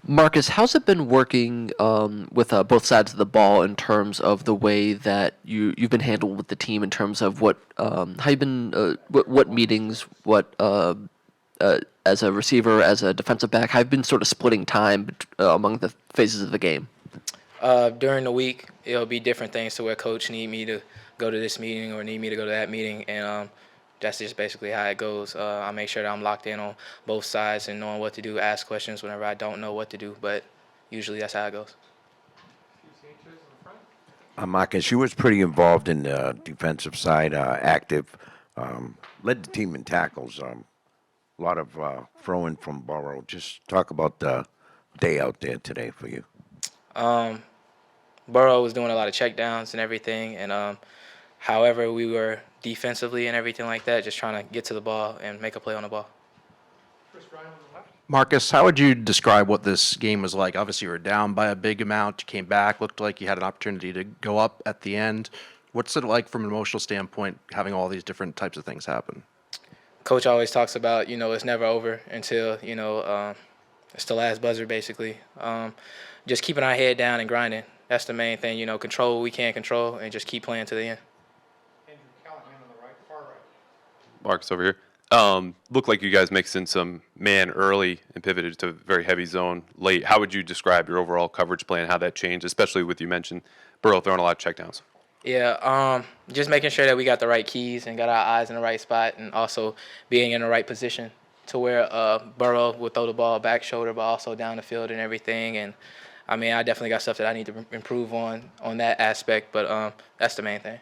Marcus, how's it been working with both sides of the ball in terms of the way that you've been handled with the team in terms of what how you've been what meetings as a receiver, as a defensive back, how you've been sort of splitting time among the phases of the game? During the week, it'll be different things to where coach need me to go to this meeting or need me to go to that meeting, and that's just basically how it goes. I make sure that I'm locked in on both sides and knowing what to do, ask questions whenever I don't know what to do, but usually that's how it goes. Marcus, you was pretty involved in the defensive side, active, led the team in tackles. A lot of throwing from Burrow. Just talk about the day out there today for you. Um, Burrow was doing a lot of checkdowns and everything, and however we were defensively and everything like that, just trying to get to the ball and make a play on the ball. Marcus, how would you describe what this game was like? Obviously, you were down by a big amount. You came back, looked like you had an opportunity to go up at the end. What's it like from an emotional standpoint, having all these different types of things happen? Coach always talks about, it's never over until, it's the last buzzer, basically. Just keeping our head down and grinding. That's the main thing, control what we can't control and just keep playing to the end. Marcus over here. Looked like you guys mixed in some man early and pivoted to very heavy zone late. How would you describe your overall coverage plan, how that changed, especially with you mentioned Burrow throwing a lot of checkdowns? Yeah, just making sure that we got the right keys and got our eyes in the right spot and also being in the right position to where Burrow would throw the ball back shoulder but also down the field and everything. And, I mean, I definitely got stuff that I need to improve on that aspect, but that's the main thing.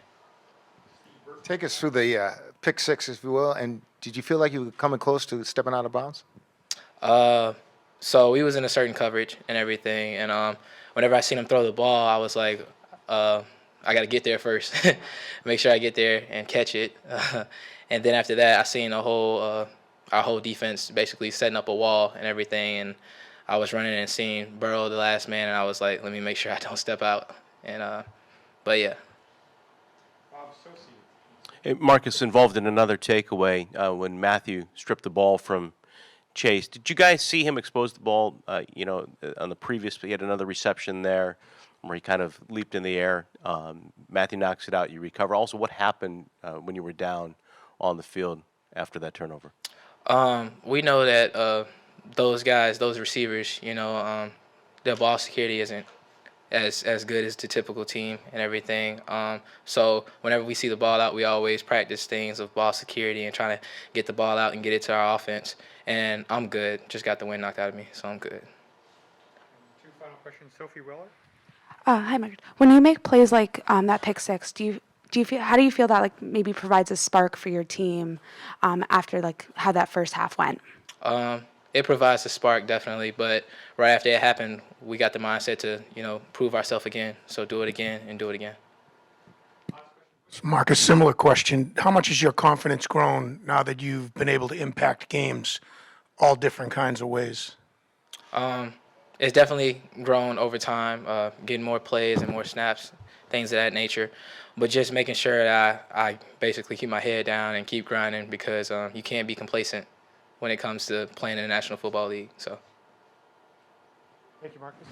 Take us through the pick six, if you will, and did you feel like you were coming close to stepping out of bounds? So we was in a certain coverage and everything, and whenever I seen him throw the ball, I was like, I got to get there first, make sure I get there and catch it, and then after that, I seen our whole defense basically setting up a wall and everything, and I was running and seeing Burrow, the last man, and I was like, let me make sure I don't step out, and but yeah. Hey, Marcus, involved in another takeaway when Matthew stripped the ball from Chase. Did you guys see him expose the ball? On the previous, he had another reception there where he kind of leaped in the air. Matthew knocks it out. You recover. Also, what happened when you were down on the field after that turnover? We know that those guys, those receivers, their ball security isn't as good as the typical team and everything. So whenever we see the ball out, we always practice things of ball security and trying to get the ball out and get it to our offense. And I'm good. Just got the wind knocked out of me, so I'm good. Two final questions. Sophie Weller. Hi, Mike. When you make plays like that pick six, do you feel how do you feel that like maybe provides a spark for your team after like how that first half went? It provides a spark, definitely, but right after it happened, we got the mindset to, prove ourselves again. So do it again and do it again. Marcus, similar question. How much has your confidence grown now that you've been able to impact games all different kinds of ways? It's definitely grown over time, getting more plays and more snaps, things of that nature. But just making sure that I basically keep my head down and keep grinding because you can't be complacent when it comes to playing in the National Football League. So. Thank you, Marcus.